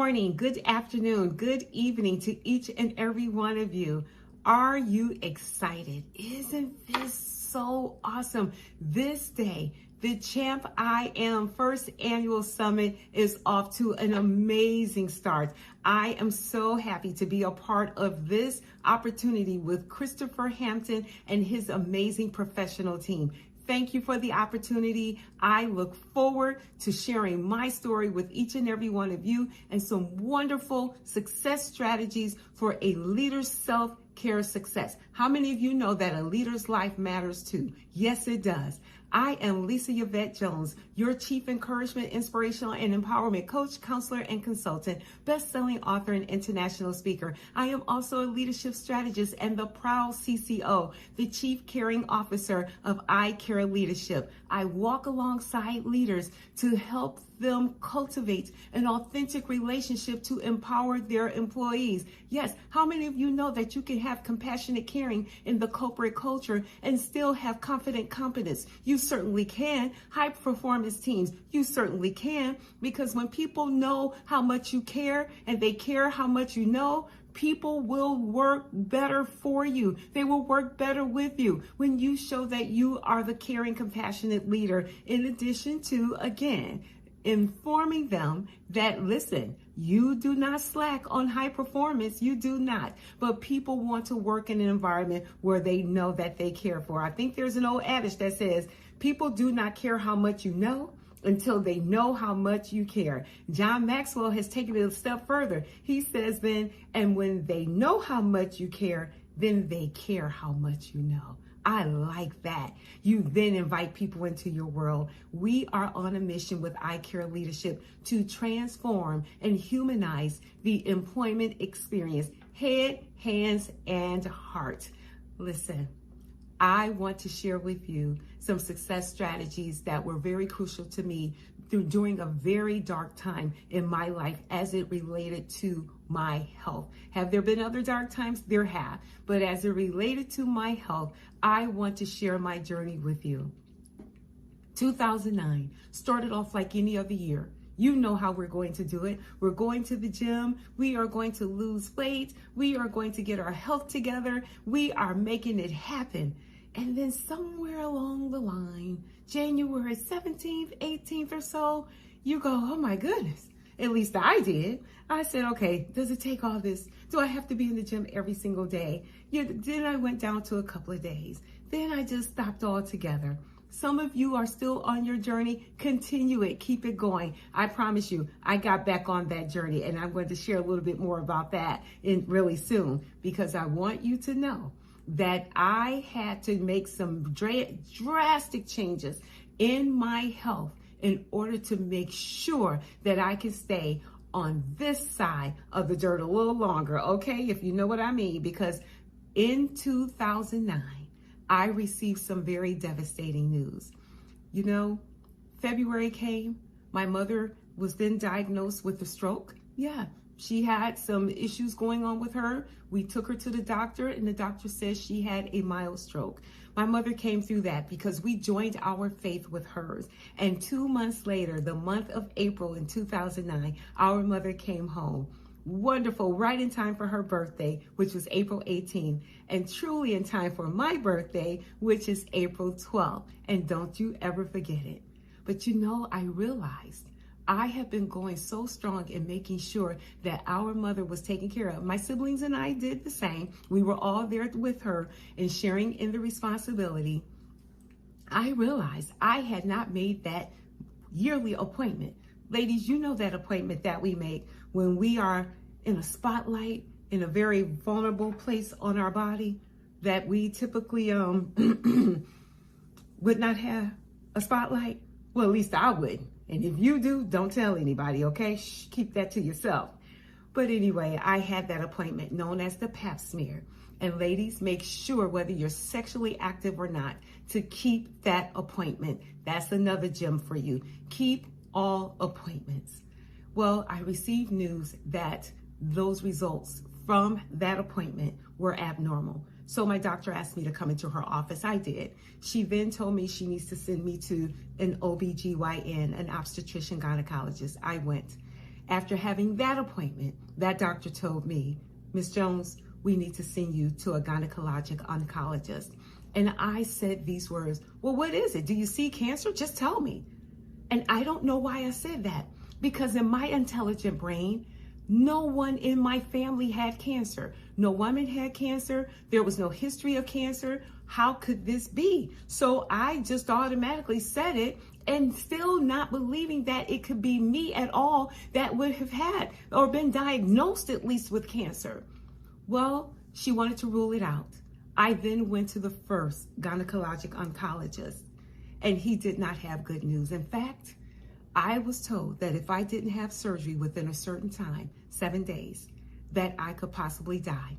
morning, good afternoon, good evening to each and every one of you. Are you excited? Isn't this so awesome? This day, the CHAMPIAM First Annual Summit is off to an amazing start. I am so happy to be a part of this opportunity with Christopher Hampton and his amazing professional team. Thank you for the opportunity. I look forward to sharing my story with each and every one of you and some wonderful success strategies for a leader's self-care success. How many of you know that a leader's life matters too? Yes, it does. I am Lisa Yvette Jones, your Chief Encouragement, Inspirational, and Empowerment Coach, Counselor, and Consultant, best-selling author, and international speaker. I am also a leadership strategist and the proud CCO, the Chief Caring Officer of I Care Leadership. I walk alongside leaders to help them cultivate an authentic relationship to empower their employees. Yes, how many of you know that you can have compassionate caring in the corporate culture and still have confident competence? You certainly can. High performance teams, you certainly can, because when people know how much you care and they care how much you know, people will work better for you. They will work better with you when you show that you are the caring, compassionate leader, in addition to, again, informing them that, listen, you do not slack on high performance. You do not. But people want to work in an environment where they know that they care for. I think there's an old adage that says, people do not care how much you know until they know how much you care. John Maxwell has taken it a step further. He says then, and when they know how much you care, then they care how much you know. I like that. You then invite people into your world. We are on a mission with I Care Leadership to transform and humanize the employment experience, head, hands, and heart. Listen, I want to share with you some success strategies that were very crucial to me during a very dark time in my life as it related to my health. Have there been other dark times? There have. But as it related to my health, I want to share my journey with you. 2009 started off like any other year. You know how we're going to do it. We're going to the gym. We are going to lose weight. We are going to get our health together. We are making it happen. And then somewhere along the line, January 17th, 18th or so, you go, oh my goodness. At least I did. I said, okay, does it take all this? Do I have to be in the gym every single day? Then I went down to a couple of days. Then I just stopped altogether. Some of you are still on your journey. Continue it. Keep it going. I promise you, I got back on that journey, and I'm going to share a little bit more about that really soon, because I want you to know that I had to make some drastic changes in my health in order to make sure that I can stay on this side of the dirt a little longer, okay? If you know what I mean, because in 2009, I received some very devastating news. You know, February came, my mother was then diagnosed with a stroke. Yeah, she had some issues going on with her. We took her to the doctor, and the doctor says she had a mild stroke. My mother came through that because we joined our faith with hers. And 2 months later, the month of April in 2009, our mother came home. Wonderful, right in time for her birthday, which was April 18th, and truly in time for my birthday, which is April 12th. And don't you ever forget it. But you know, I realized I have been going so strong in making sure that our mother was taken care of. My siblings and I did the same. We were all there with her and sharing in the responsibility. I realized I had not made that yearly appointment. Ladies, you know that appointment that we make when we are in a spotlight, in a very vulnerable place on our body, that we typically would not have a spotlight. Well, at least I wouldn't. And if you do, don't tell anybody, okay? Shh, keep that to yourself. But anyway, I had that appointment known as the pap smear. And ladies, make sure, whether you're sexually active or not, to keep that appointment. That's another gem for you. Keep all appointments. Well, I received news that those results from that appointment were abnormal. So my doctor asked me to come into her office. I did. She then told me she needs to send me to an OBGYN, an obstetrician gynecologist. I went. After having that appointment, that doctor told me, Miss Jones, we need to send you to a gynecologic oncologist. And I said these words, well, what is it? Do you see cancer? Just tell me. And I don't know why I said that, because in my intelligent brain, no one in my family had cancer. No woman had cancer. There was no history of cancer. How could this be? So I just automatically said it, and still not believing that it could be me at all that would have had or been diagnosed at least with cancer. Well, she wanted to rule it out. I then went to the first gynecologic oncologist, and he did not have good news. In fact, I was told that if I didn't have surgery within a certain time, 7 days, that I could possibly die.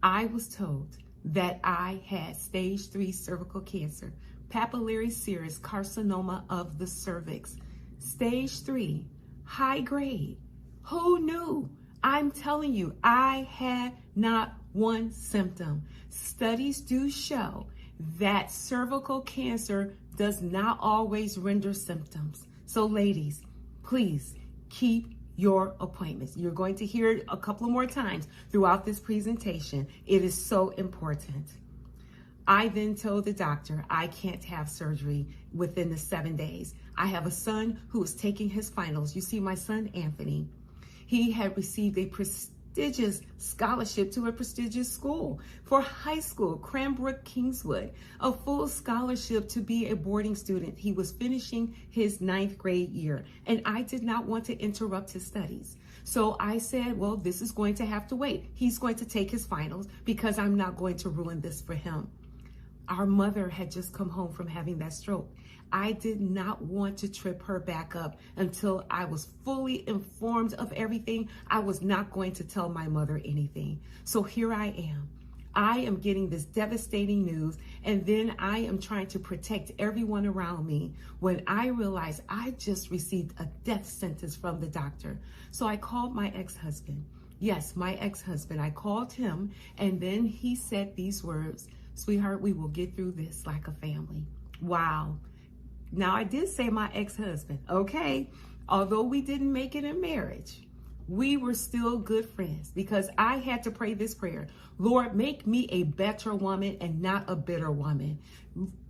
I was told that I had stage 3 cervical cancer, papillary serous carcinoma of the cervix, stage 3, high grade. Who knew? I'm telling you, I had not one symptom. Studies do show that cervical cancer does not always render symptoms. So ladies, please keep your appointments. You're going to hear it a couple more times throughout this presentation. It is so important. I then told the doctor I can't have surgery within the 7 days. I have a son who is taking his finals. You see, my son, Anthony, he had received a prestigious scholarship to a prestigious school for high school, Cranbrook Kingswood, a full scholarship to be a boarding student. He was finishing his 9th grade year, and I did not want to interrupt his studies. So I said, well, this is going to have to wait. He's going to take his finals because I'm not going to ruin this for him. Our mother had just come home from having that stroke. I did not want to trip her back up until I was fully informed of everything. I was not going to tell my mother anything. So here I am. I am getting this devastating news, and then I am trying to protect everyone around me when I realized I just received a death sentence from the doctor. So I called my ex-husband. Yes, my ex-husband. I called him, and then he said these words, "Sweetheart, we will get through this like a family." Wow. Now, I did say my ex-husband, okay? Although we didn't make it in marriage, we were still good friends because I had to pray this prayer. Lord, make me a better woman and not a bitter woman.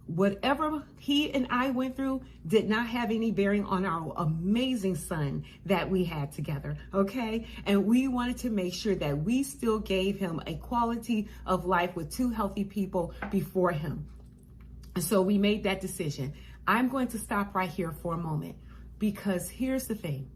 Whatever he and I went through did not have any bearing on our amazing son that we had together, okay? And we wanted to make sure that we still gave him a quality of life with 2 healthy people before him. And so we made that decision. I'm going to stop right here for a moment because here's the thing.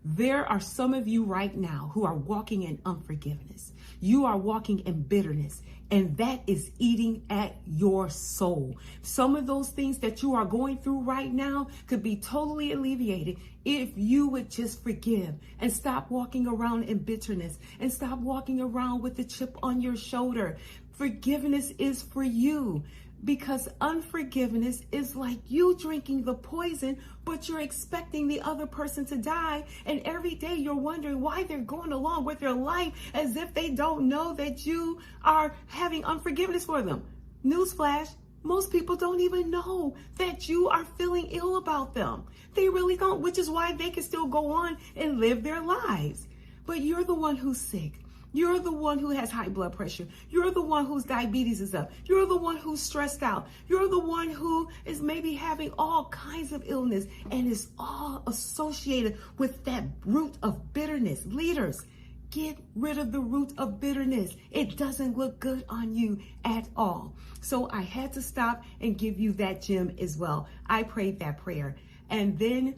There are some of you right now who are walking in unforgiveness. You are walking in bitterness, and that is eating at your soul. Some of those things that you are going through right now could be totally alleviated if you would just forgive and stop walking around in bitterness and stop walking around with the chip on your shoulder. Forgiveness is for you. Because unforgiveness is like you drinking the poison, but you're expecting the other person to die. And every day you're wondering why they're going along with their life as if they don't know that you are having unforgiveness for them. Newsflash, most people don't even know that you are feeling ill about them. They really don't, which is why they can still go on and live their lives. But you're the one who's sick. You're the one who has high blood pressure. You're the one whose diabetes is up. You're the one who's stressed out. You're the one who is maybe having all kinds of illness, and is all associated with that root of bitterness. Leaders, get rid of the root of bitterness. It doesn't look good on you at all. So I had to stop and give you that gem as well. I prayed that prayer. And then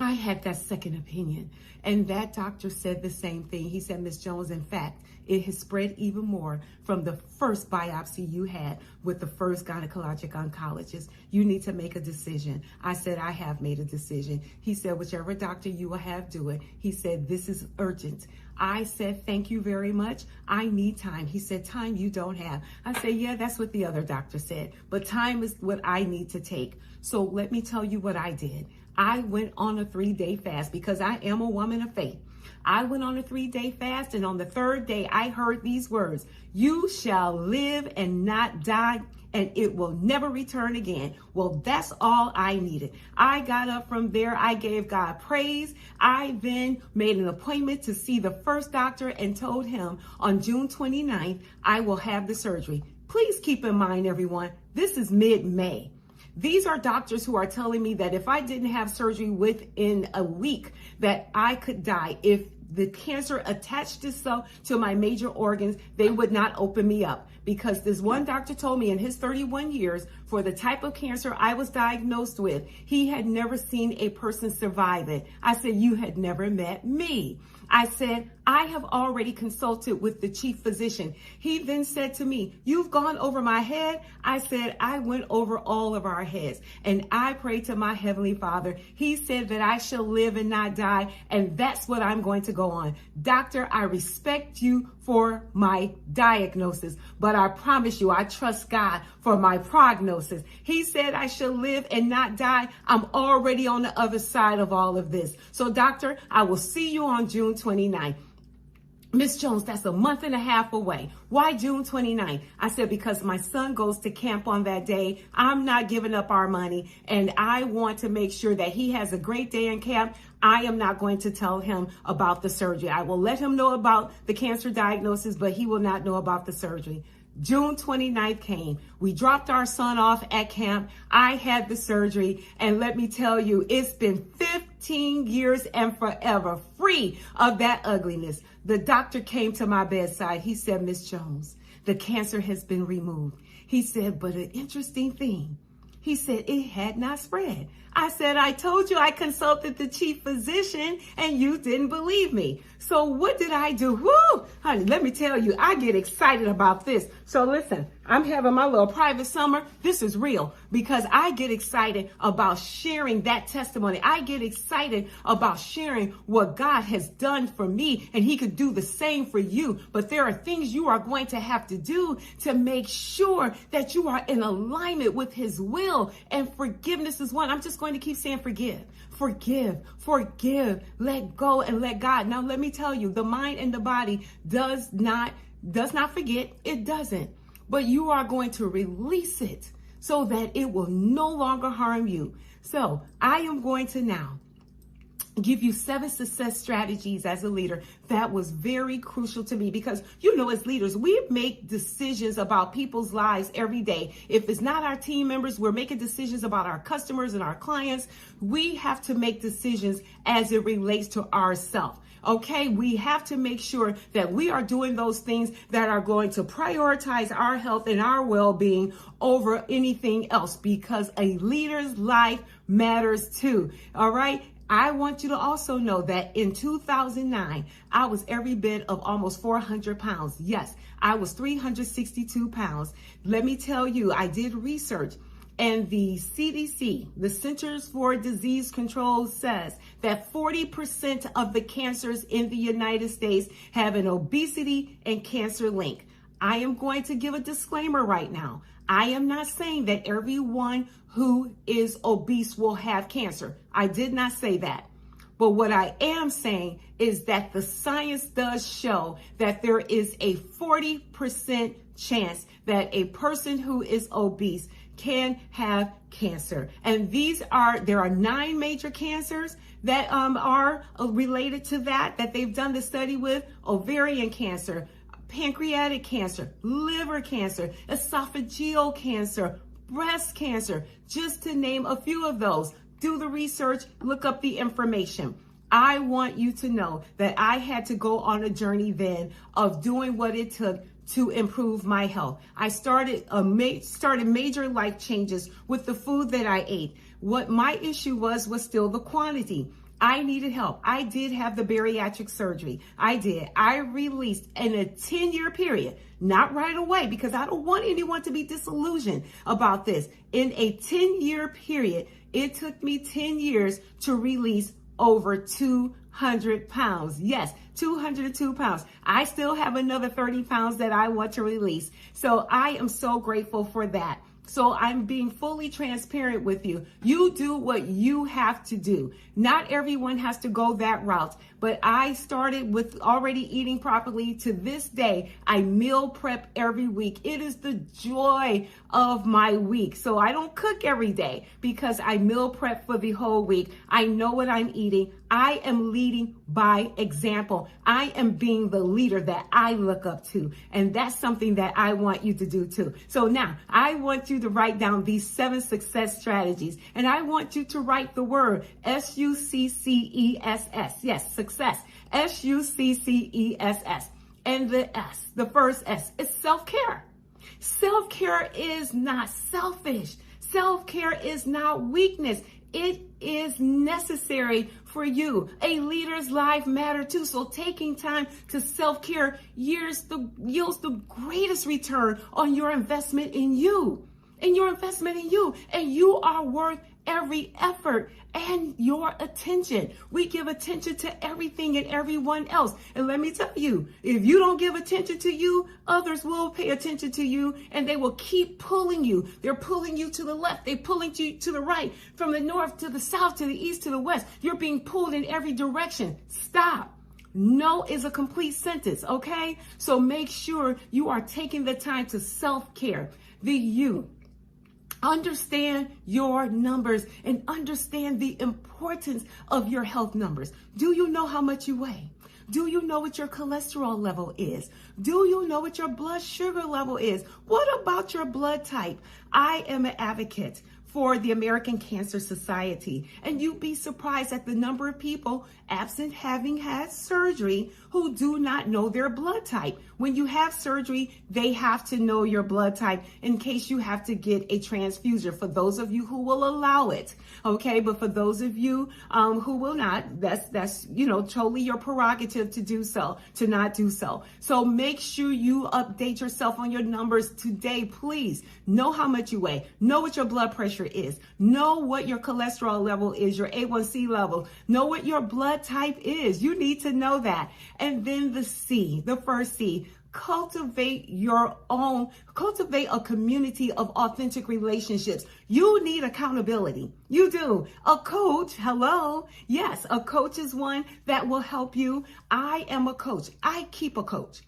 I had that second opinion, and that doctor said the same thing. He said, Ms. Jones, in fact, it has spread even more from the first biopsy you had with the first gynecologic oncologist. You need to make a decision. I said, I have made a decision. He said, whichever doctor you will have do it. He said, this is urgent. I said, thank you very much. I need time. He said, time you don't have. I said, yeah, that's what the other doctor said, but time is what I need to take. So let me tell you what I did. I went on a 3-day fast because I am a woman of faith. I went on a 3-day fast, and on the 3rd day, I heard these words: "You shall live and not die, and it will never return again." Well, that's all I needed. I got up from there. I gave God praise. I then made an appointment to see the first doctor and told him on June 29th, I will have the surgery. Please keep in mind, everyone, this is mid-May. These are doctors who are telling me that if I didn't have surgery within a week, that I could die. If the cancer attached itself to my major organs, they would not open me up. Because this one doctor told me in his 31 years, for the type of cancer I was diagnosed with, he had never seen a person survive it. I said, "You had never met me." I said, "I have already consulted with the chief physician." He then said to me, "You've gone over my head." I said, "I went over all of our heads." And I prayed to my Heavenly Father. He said that I shall live and not die. And that's what I'm going to go on. Doctor, I respect you for my diagnosis, but I promise you, I trust God for my prognosis. He said I shall live and not die. I'm already on the other side of all of this. So doctor, I will see you on June 29th. Miss Jones, that's a month and a half away. Why June 29th? I said, because my son goes to camp on that day. I'm not giving up our money, and I want to make sure that he has a great day in camp. I am not going to tell him about the surgery. I will let him know about the cancer diagnosis, but he will not know about the surgery. June 29th came. We dropped our son off at camp. I had the surgery, and let me tell you, it's been 15 years and forever free of that ugliness. The doctor came to my bedside. He said, "Miss Jones, the cancer has been removed." He said, "But an interesting thing." He said, "It had not spread." I said, "I told you I consulted the chief physician and you didn't believe me." So what did I do? Woo! Honey, let me tell you, I get excited about this. So listen, I'm having my little private summer. This is real because I get excited about sharing that testimony. I get excited about sharing what God has done for me, and he could do the same for you. But there are things you are going to have to do to make sure that you are in alignment with his will, and forgiveness is one. I'm just going to keep saying forgive, let go and let God. Now, let me tell you, the mind and the body does not forget. It doesn't. But you are going to release it so that it will no longer harm you. So I am going to now give you 7 success strategies as a leader. That was very crucial to me because, as leaders, we make decisions about people's lives every day. If it's not our team members, we're making decisions about our customers and our clients. We have to make decisions as it relates to ourselves. Okay, we have to make sure that we are doing those things that are going to prioritize our health and our well-being over anything else, because a leader's life matters too. All right. I want you to also know that in 2009, I was every bit of almost 400 pounds. Yes, I was 362 pounds. Let me tell you, I did research, and the CDC, the Centers for Disease Control, says that 40% of the cancers in the United States have an obesity and cancer link. I am going to give a disclaimer right now. I am not saying that everyone who is obese will have cancer. I did not say that. But what I am saying is that the science does show that there is a 40% chance that a person who is obese can have cancer. And there are 9 major cancers that are related to that they've done the study with: ovarian cancer, pancreatic cancer, liver cancer, esophageal cancer, breast cancer, just to name a few of those. Do the research, look up the information. I want you to know that I had to go on a journey then of doing what it took to improve my health. I started major life changes with the food that I ate. What my issue was still the quantity. I needed help. I did have the bariatric surgery. I did. I released in a 10-year period, not right away, because I don't want anyone to be disillusioned about this. In a 10-year period, it took me 10 years to release over 200 pounds. Yes, 202 pounds. I still have another 30 pounds that I want to release. So I am so grateful for that. So I'm being fully transparent with you. You do what you have to do. Not everyone has to go that route, but I started with already eating properly. To this day, I meal prep every week. It is the joy of my week. So I don't cook every day because I meal prep for the whole week. I know what I'm eating. I am leading by example. I am being the leader that I look up to. And that's something that I want you to do too. So now I want you to write down these 7 success strategies. And I want you to write the word SUCCESS. Yes, success. SUCCESS. And the S, the first S, is self-care. Self-care is not selfish. Self-care is not weakness. It is necessary for you. A leader's life matters too. So taking time to self-care yields the greatest return on your investment in you. And you are worth every effort and your attention. We give attention to everything and everyone else. And let me tell you, if you don't give attention to you, others will pay attention to you and they will keep pulling you. They're pulling you to the left. They're pulling you to the right, from the north to the south, to the east, to the west. You're being pulled in every direction. Stop. No is a complete sentence, okay? So make sure you are taking the time to self-care. Understand your numbers and understand the importance of your health numbers. Do you know how much you weigh? Do you know what your cholesterol level is? Do you know what your blood sugar level is? What about your blood type? I am an advocate for the American Cancer Society, and you'd be surprised at the number of people, absent having had surgery, who do not know their blood type. When you have surgery, they have to know your blood type in case you have to get a transfusion, for those of you who will allow it, okay? But for those of you who will not, that's totally your prerogative to do so, to not do so. So make sure you update yourself on your numbers today, please. Know how much you weigh. Know what your blood pressure is. Know what your cholesterol level is, your A1C level. Know what your blood type is. You need to know that. And then the C, the first C, cultivate a community of authentic relationships. You need accountability. You do. A coach, hello. Yes, a coach is one that will help you. I am a coach. I keep a coach.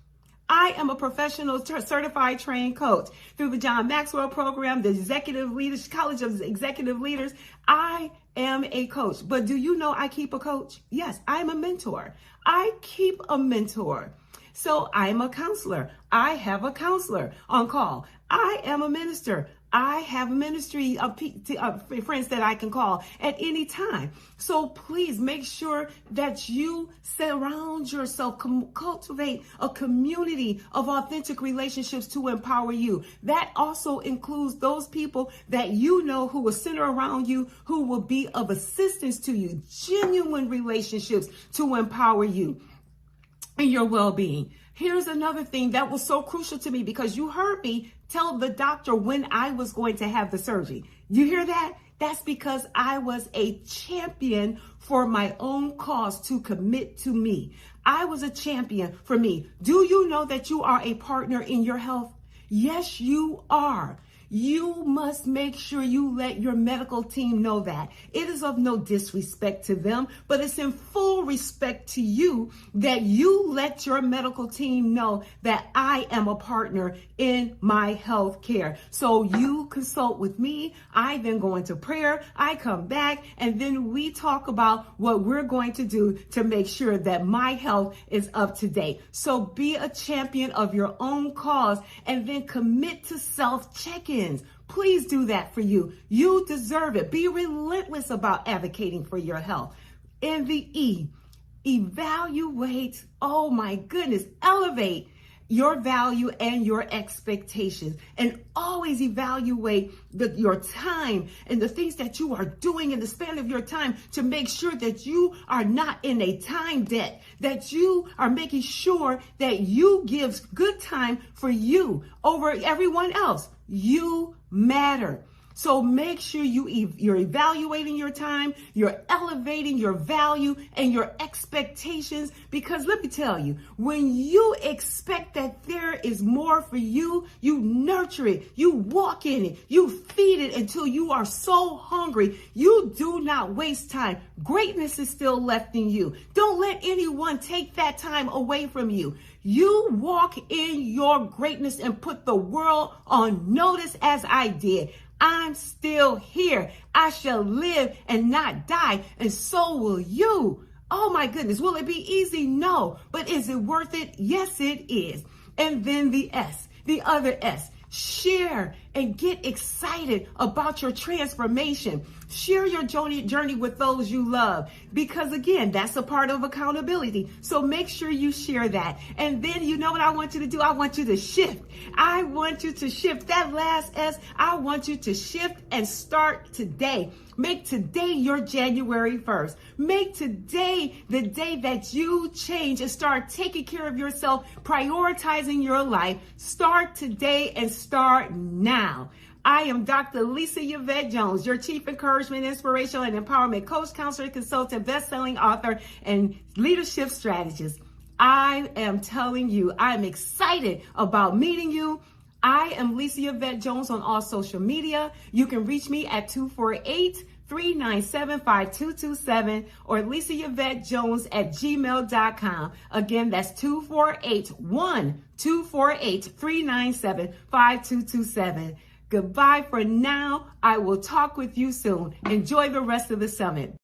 I am a professional certified trained coach through the John Maxwell program, the College of Executive Leaders. I am a coach. But do you know I keep a coach? Yes, I'm a mentor. I keep a mentor. So I'm a counselor. I have a counselor on call. I am a minister. I have ministry friends that I can call at any time. So please make sure that you surround yourself, cultivate a community of authentic relationships to empower you. That also includes those people that you know who will center around you, who will be of assistance to you, genuine relationships to empower you in your well-being. Here's another thing that was so crucial to me, because you heard me tell the doctor when I was going to have the surgery. You hear that? That's because I was a champion for my own cause to commit to me. I was a champion for me. Do you know that you are a partner in your health? Yes, you are. You must make sure you let your medical team know that. It is of no disrespect to them, but it's in full respect to you that you let your medical team know that I am a partner in my health care. So you consult with me. I then go into prayer. I come back, and then we talk about what we're going to do to make sure that my health is up to date. So be a champion of your own cause, and then commit to self-check-in. Please do that for you. You deserve it. Be relentless about advocating for your health. And the E, evaluate. Oh my goodness, elevate your value and your expectations, and always evaluate your time and the things that you are doing in the span of your time to make sure that you are not in a time debt, that you are making sure that you give good time for you over everyone else. You matter. So make sure you're evaluating your time, you're elevating your value and your expectations, because let me tell you, when you expect that there is more for you, you nurture it, you walk in it, you feed it until you are so hungry. You do not waste time. Greatness is still left in you. Don't let anyone take that time away from you. You walk in your greatness and put the world on notice as I did. I'm still here. I shall live and not die, and so will you. Oh my goodness. Will it be easy? No. But is it worth it? Yes, it is. And then the S, the other S. Share and get excited about your transformation. Share your journey with those you love, because again, that's a part of accountability. So make sure you share that. And then you know what I want you to do? I want you to shift. I want you to shift. That last S, I want you to shift and start today. Make today your January 1st. Make today the day that you change and start taking care of yourself, prioritizing your life. Start today and start now. I am Dr. Lisa Yvette Jones, your Chief Encouragement, Inspirational, and Empowerment Coach, Counselor, Consultant, Best-Selling Author, and Leadership Strategist. I am telling you, I'm excited about meeting you. I am Lisa Yvette Jones on all social media. You can reach me at 248-397-5227 or LisaYvetteJones@gmail.com. Again, that's 248-397-5227. Goodbye for now. I will talk with you soon. Enjoy the rest of the summit.